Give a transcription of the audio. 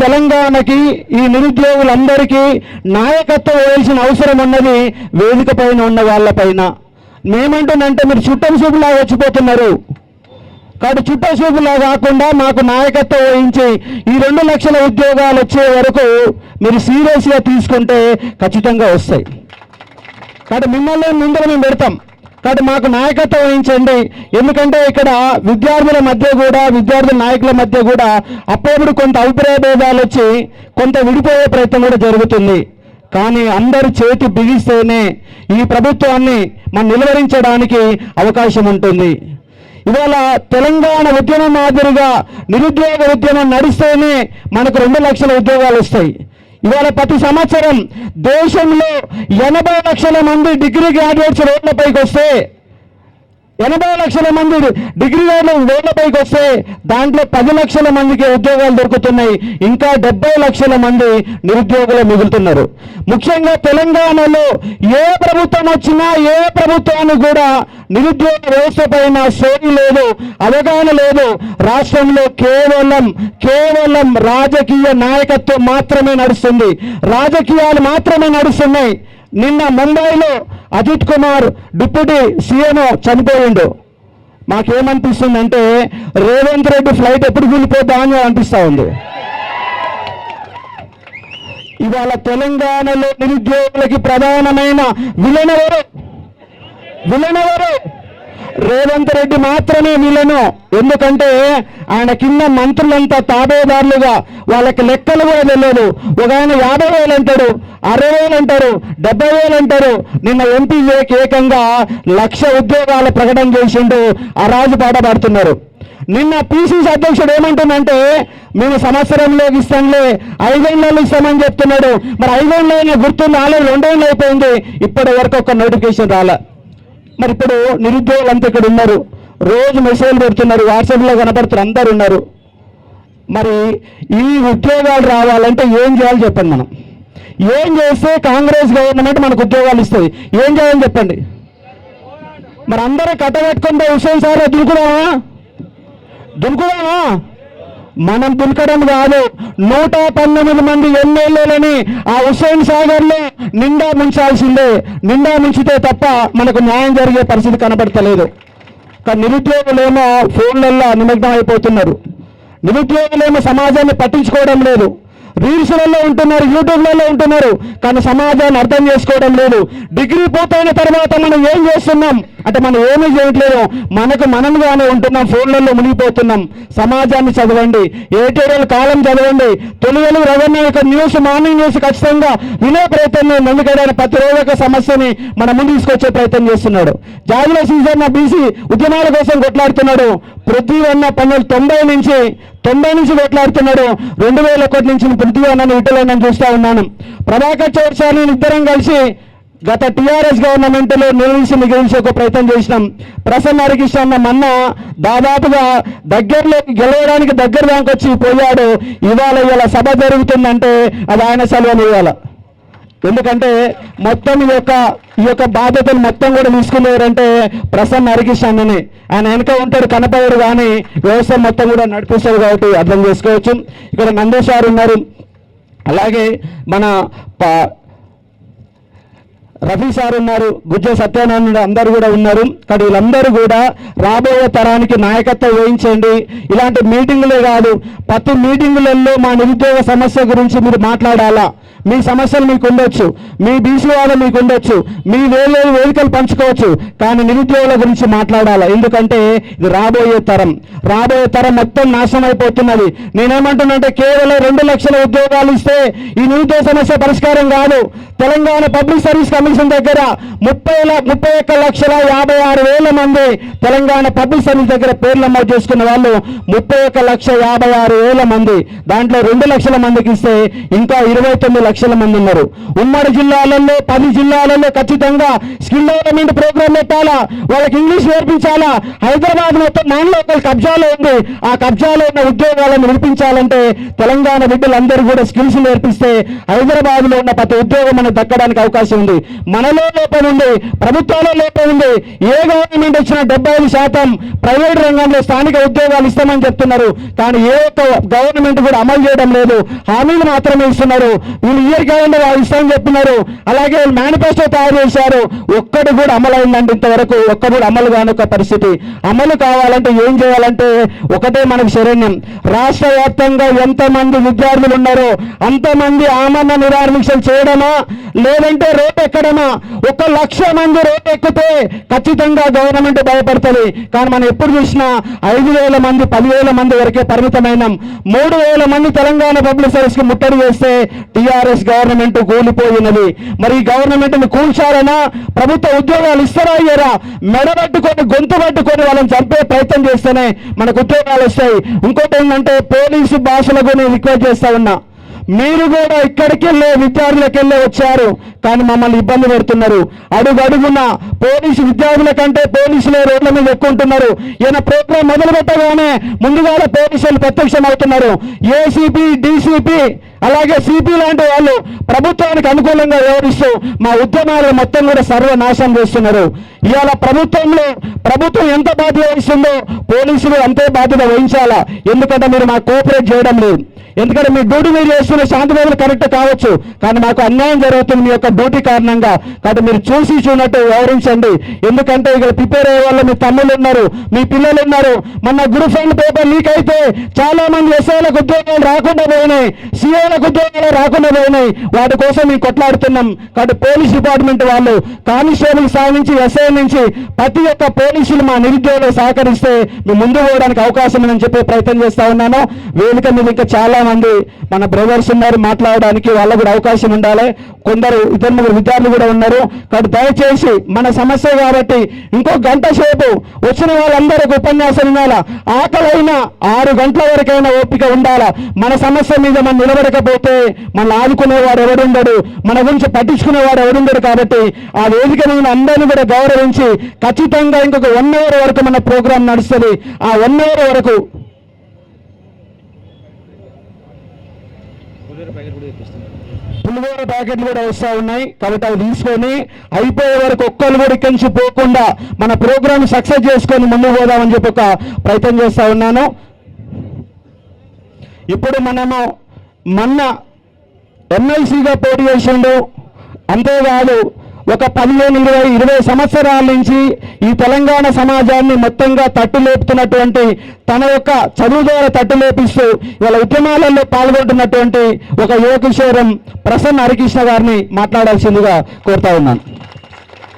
తెలంగాణకి ఈ నిరుద్యోగులందరికీ నాయకత్వం వహించిన అవసరం ఉన్నది వేదిక పైన ఉన్న వాళ్ళపైన. మేమంటున్నంటే మీరు చుట్టం చూపులాగా వచ్చిపోతున్నారు. కాబట్టి చుట్టం చూపులా కాకుండా మాకు నాయకత్వం వహించి ఈ 2 లక్షల ఉద్యోగాలు వచ్చే వరకు మీరు సీరియస్గా తీసుకుంటే ఖచ్చితంగా వస్తాయి. కాబట్టి మిమ్మల్ని ముందర మేము పెడతాం. కాబట్టి మాకు నాయకత్వం వహించండి. ఎందుకంటే ఇక్కడ విద్యార్థుల మధ్య కూడా, విద్యార్థుల నాయకుల మధ్య కూడా అప్పుడప్పుడు కొంత అభిప్రాయ భేదాలు వచ్చి కొంత విడిపోయే ప్రయత్నం కూడా జరుగుతుంది. కానీ అందరూ చేతి బిగిస్తేనే ఈ ప్రభుత్వాన్ని మనం నిలువరించడానికి అవకాశం ఉంటుంది. ఇవాళ తెలంగాణ ఉద్యమం మాదిరిగా నిరుద్యోగ ఉద్యమం నడిస్తేనే మనకు 2 లక్షల ఉద్యోగాలు వస్తాయి. ఇవాళ ప్రతి సంవత్సరం దేశంలో 80 లక్షల మంది డిగ్రీ గ్రాడ్యుయేట్స్ రోడ్లపైకి వస్తే, 80 లక్షల మంది డిగ్రీ రోడ్లపైకి వస్తే దాంట్లో 10 లక్షల మందికి ఉద్యోగాలు దొరుకుతున్నాయి. ఇంకా 70 లక్షల మంది నిరుద్యోగులు మిగులుతున్నారు. ముఖ్యంగా తెలంగాణలో ఏ ప్రభుత్వం వచ్చినా ఏ ప్రభుత్వానికి కూడా నిరుద్యోగ వ్యవస్థ పైన శ్రేణి లేదు, అవగాహన లేదు. రాష్ట్రంలో కేవలం రాజకీయ నాయకత్వం మాత్రమే నడుస్తుంది, రాజకీయాలు మాత్రమే నడుస్తున్నాయి. నిన్న ముంబైలో అజిత్ కుమార్ డిప్యూటీ సీఎం చనిపోయిండు. మాకేమనిపిస్తుందంటే రేవంత్ రెడ్డి ఫ్లైట్ ఎప్పుడు కూలిపోద్దా అని అనిపిస్తూ ఉంది. ఇవాళ తెలంగాణలో నిరుద్యోగులకి ప్రధానమైన విలన్ ఎవరు? రేవంత్ రెడ్డి మాత్రమే విలను. ఎందుకంటే ఆయన కింద మంత్రులంతా తాబేదారులుగా, వాళ్ళకి లెక్కలు కూడా తెలియదు. ఒక ఆయన 50,000 అంటాడు, 60,000 అంటారు, 70,000 అంటారు. నిన్న ఎంపీ ఏకంగా 1,00,000 ఉద్యోగాల ప్రకటన చేసిండు. ఆ రాజు పాట పాడుతున్నారు. నిన్న పిసిసి అధ్యక్షుడు ఏమంటుందంటే మేము సంవత్సరంలోకి ఇస్తాంలే, 5 ఏళ్ళలో ఇస్తామని చెప్తున్నాడు. మరి 5 ఏళ్ళైనా గుర్తుంది, ఆల్రెడీ 2 ఏళ్ళు అయిపోయింది, ఇప్పటి వరకు ఒక నోటిఫికేషన్ రాలే. మరి ఇప్పుడు నిరుద్యోగులు అంతా ఇక్కడ ఉన్నారు, రోజు మెసేజ్లు పెడుతున్నారు, వాట్సాప్లో కనపడుతున్నారు, అందరు ఉన్నారు. మరి ఈ ఉద్యోగాలు రావాలంటే ఏం చేయాలి చెప్పండి. మనం ఏం చేస్తే కాంగ్రెస్ గవర్నమెంట్ మనకు ఉద్యోగాలు ఇస్తుంది? ఏం చేయాలని చెప్పండి. మరి అందరూ కట్టబెట్టుకుంటే హుస్సేన్ సార్ దులుకుదామా? మనం దులకడం కాదు, 119 మంది ఎమ్మెల్యేలని ఆ హుస్సేన్ సాగర్లో నిండా ముంచాల్సిందే. నిండా ముంచితే తప్ప మనకు న్యాయం జరిగే పరిస్థితి కనబడతలేదు. కానీ నిరుద్యోగులేమో ఫోన్లలో నిమగ్నం అయిపోతున్నారు. నిరుద్యోగులేమో సమాజాన్ని పట్టించుకోవడం లేదు. రీల్స్లలో ఉంటున్నారు, యూట్యూబ్లలో ఉంటున్నారు, కానీ సమాజాన్ని అర్థం చేసుకోవడం లేదు. డిగ్రీ పూర్తయిన తర్వాత మనం ఏం చేస్తున్నాం అంటే మనం ఏమీ చేయట్లేదు, మనంగానే ఉంటున్నాం, ఫోన్లలో మునిగిపోతున్నాం. సమాజాన్ని చదవండి, ఏటీఎల్ కాలం చదవండి, తొలి వెలుగు రవణ యొక్క న్యూస్, మార్నింగ్ న్యూస్ ఖచ్చితంగా వినే ప్రయత్నం. ఎందుకంటే ప్రతిరోజు ఒక సమస్యని మన ముందు తీసుకొచ్చే ప్రయత్నం చేస్తున్నాడు. జాబుల సీజన్ బీసీ ఉద్యమాల కోసం కొట్లాడుతున్నాడు. పృథ్వీ అన్న పన్నులు 90 నుంచి కొట్లాడుతున్నాడు. 2001 నుంచి పృథ్వీ అన్నను ఇటలన్నను చూస్తూ ఉన్నాను. ప్రభాకర్ చౌదరి ఇద్దరం కలిసి గత టీఆర్ఎస్ గవర్నమెంట్లో మిగిలించే ఒక ప్రయత్నం చేసినాం. ప్రసన్న హరికృష్ణ అన్న మొన్న దాదాపుగా దగ్గరలోకి గెలవడానికి దగ్గర దానికి వచ్చి పోయాడు. ఇవాళ సభ జరుగుతుందంటే అది ఆయన సెలవులు ఇవ్వాలి. ఎందుకంటే మొత్తం ఈ యొక్క బాధ్యతలు మొత్తం కూడా తీసుకునేవారంటే ప్రసన్న హరికృష్ణని. ఆయన వెనక ఉంటాడు, కనపడరు, కానీ వ్యవస్థ మొత్తం కూడా నడిపిస్తారు. కాబట్టి అర్థం చేసుకోవచ్చు. ఇక్కడ నందేష్ గారు ఉన్నారు, అలాగే మన రఫీ సార్ ఉన్నారు, గుజ్జ సత్యనారాయణ అందరూ కూడా ఉన్నారు. కానీ వీళ్ళందరూ కూడా రాబోయే తరానికి నాయకత్వం వహించండి. ఇలాంటి మీటింగులే కాదు, ప్రతి మీటింగులలో మా నిరుద్యోగ సమస్య గురించి మీరు మాట్లాడాలా. మీ సమస్యలు మీకు ఉండొచ్చు, మీ బీసీ వాళ్ళు మీకు ఉండొచ్చు, మీ వేదికలు పంచుకోవచ్చు, కానీ నిరుద్యోగుల గురించి మాట్లాడాలి. ఎందుకంటే ఇది రాబోయే తరం మొత్తం నాశనం అయిపోతున్నది. నేనేమంటున్నానంటే కేవలం 2 లక్షల ఉద్యోగాలు ఇస్తే ఈ నిరుద్యోగ సమస్య పరిష్కారం కాదు. తెలంగాణ పబ్లిక్ సర్వీస్ కమిషన్ దగ్గర 31,56,000 మంది తెలంగాణ పబ్లిక్ సర్వీస్ దగ్గర పేర్లు నమోదు చేసుకున్న వాళ్ళు 31,56,000 మంది. దాంట్లో 2 లక్షల మందికి ఇస్తే ఇంకా 29 లక్షల మంది ఉన్నారు. ఉమ్మడి జిల్లాలలో 10 జిల్లాలలో ఖచ్చితంగా స్కిల్ డెవలప్మెంట్ ప్రోగ్రామ్ పెట్టాలా, వాళ్ళకి ఇంగ్లీష్ నేర్పించాలా. హైదరాబాద్ మొత్తం నాన్ లోకల్ కబ్జాలో ఉంది. ఆ కబ్జాలో ఉన్న ఉద్యోగాలను నిలిపించాలంటే తెలంగాణ బిడ్డలందరూ కూడా స్కిల్స్ నేర్పిస్తే హైదరాబాద్లో ఉన్న ప్రతి ఉద్యోగం మనకు దక్కడానికి అవకాశం ఉంది. మనలో లోపం ఉంది, ప్రభుత్వాల లోపం ఉంది. ఏ గవర్నమెంట్ వచ్చినా 75% ప్రైవేట్ రంగంలో స్థానిక ఉద్యోగాలు ఇస్తామని చెప్తున్నారు. కానీ ఏ ఒక్క గవర్నమెంట్ కూడా అమలు చేయడం లేదు. హామీలు మాత్రమే ఇస్తున్నారు. వీళ్ళు ఇయర్ క్యాలెండర్ ఇస్తామని చెప్తున్నారు. అలాగే మేనిఫెస్టో తయారు చేశారు, ఒక్కటి కూడా అమలు అయిందండి ఇంతవరకు. ఒక్కటి కూడా అమలు కాని ఒక పరిస్థితి. అమలు కావాలంటే ఏం చేయాలంటే ఒకటే మనకు శరణ్యం. రాష్ట్ర వ్యాప్తంగా ఎంతమంది విద్యార్థులు ఉన్నారో అంతమంది ఆమరణ నిరాహారదీక్షలు చేయడమా, లేదంటే రోడ్డు ఎక్కడమా. 1,00,000 మంది రోడ్డు ఎక్కితే ఖచ్చితంగా గవర్నమెంట్ భయపడుతుంది. కానీ మనం ఎప్పుడు చూసినా 5,000 మంది 10,000 మంది వరకే పరిమితమైనాం. 3,000 మంది తెలంగాణ పబ్లిక్ సర్వీస్ కి ముట్టడి చేస్తే టీఆర్ఎస్ గవర్నమెంట్ కూలిపోయినది. మరి ఈ గవర్నమెంట్ ని కూల్చారనా, ప్రభుత్వ ఉద్యోగాలు ఇస్తారా అయ్యారా? మెడబట్టుకొని గొంతు పట్టుకొని వాళ్ళని చంపే ప్రయత్నం చేస్తేనే మనకు ఉద్యోగాలు వస్తాయి. ఇంకోటి ఏంటంటే పోలీసు భాషలకు నేను రిక్వెస్ట్ చేస్తా ఉన్నా, మీరు కూడా ఇక్కడికి వెళ్ళే విద్యార్థులకు వెళ్ళే వచ్చారు, కానీ మమ్మల్ని ఇబ్బంది పెడుతున్నారు. అడుగడుగున పోలీసు విద్యార్థుల కంటే పోలీసులే రోడ్ల మీద ఎక్కుంటున్నారు. ఈయన ప్రోగ్రాం మొదలు పెట్టగానే ముందుగా పోలీసులు ప్రత్యక్షం అవుతున్నారు. ఏసీపీ, డీసీపీ అలాగే సిపి లాంటి వాళ్ళు ప్రభుత్వానికి అనుకూలంగా వ్యవహరిస్తూ మా ఉద్యమాలు మొత్తం కూడా సర్వనాశనం చేస్తున్నారు. ఇవాళ ప్రభుత్వం ఎంత బాధ్యత వహిస్తుందో పోలీసులు అంతే బాధ్యత వహించాలా. ఎందుకంటే మీరు మాకు కోఆపరేట్ చేయడం లేదు. ఎందుకంటే మీ డ్యూటీ మీరు చేస్తున్న శాంతి భద్రతలు కరెక్ట్ కావచ్చు, కానీ మాకు అన్యాయం జరుగుతుంది మీ యొక్క డ్యూటీ కారణంగా. కాబట్టి మీరు చూసి చూడట్టు వ్యవహరించండి. ఎందుకంటే ఇక్కడ ప్రిపేర్ అయ్యే వాళ్ళు మీ తమ్ముళ్ళు ఉన్నారు, మీ పిల్లలు ఉన్నారు. మొన్న గ్రూప్ 1 పేపర్ లీక్ అయితే చాలా మంది ఎస్ఐలకు ఉద్యోగాలు రాకుండా పోయినాయి, సిఐలకు ఉద్యోగాలు రాకుండా పోయినాయి. వాటి కోసం మేము కొట్లాడుతున్నాం. కాబట్టి పోలీస్ డిపార్ట్మెంట్ వాళ్ళు కానిస్టేబుల్ స్థాయి నుంచి ఎస్ఐ నుంచి ప్రతి ఒక్క పోలీసులు మా నిరుద్యోగులు సహకరిస్తే మేము ముందు పోవడానికి అవకాశం ఉందని చెప్పే ప్రయత్నం చేస్తా ఉన్నాను. వేదిక మీద ఇంకా చాలా మంది మన బ్రదర్స్ ఉన్నారు, మాట్లాడడానికి వాళ్ళకు కూడా అవకాశం ఉండాలి. కొందరు 2-3 విద్యార్థులు కూడా ఉన్నారు. కాబట్టి దయచేసి మన సమస్య కాబట్టి ఇంకో గంట సేపు వచ్చిన వాళ్ళందరికీ ఉపన్యాసం వినాలా. ఆకలైనా 6 గంటల వరకైనా ఓపిక ఉండాలా. మన సమస్య మీద మనం నిలబడకపోతే మన ఆదుకునేవాడు ఎవడుండడు, మన గురించి పట్టించుకునేవాడు ఎవడుండడు. కాబట్టి ఆ వేదిక మీద అందరినీ కూడా గౌరవించి ఖచ్చితంగా ఇంకొక 1 అవర్ వరకు మన ప్రోగ్రాం నడుస్తుంది. ఆ 1 అవర్ వరకు పులిహోర ప్యాకెట్లు కూడా వస్తూ ఉన్నాయి. కాబట్టి అవి తీసుకొని అయిపోయే వరకు ఒక్కరు కూడా ఇక్కడి నుంచి పోకుండా మన ప్రోగ్రామ్ సక్సెస్ చేసుకొని ముందుకు పోదామని చెప్పి ఒక ప్రయత్నం చేస్తూ ఉన్నాను. ఇప్పుడు మనము మొన్న ఎమ్మెల్సీగా పోటీ చేసిండు. అంతేకాదు ఒక 15-20 సంవత్సరాల నుంచి ఈ తెలంగాణ సమాజాన్ని మొత్తంగా తట్టులేపుతున్నటువంటి తన యొక్క చదువు ద్వారా తట్టులేపిస్తూ ఇవాళ ఉద్యమాలలో పాల్గొంటున్నటువంటి ఒక యువ కిషోరం ప్రసన్న హరికృష్ణ గారిని మాట్లాడాల్సిందిగా కోరుతా ఉన్నాను.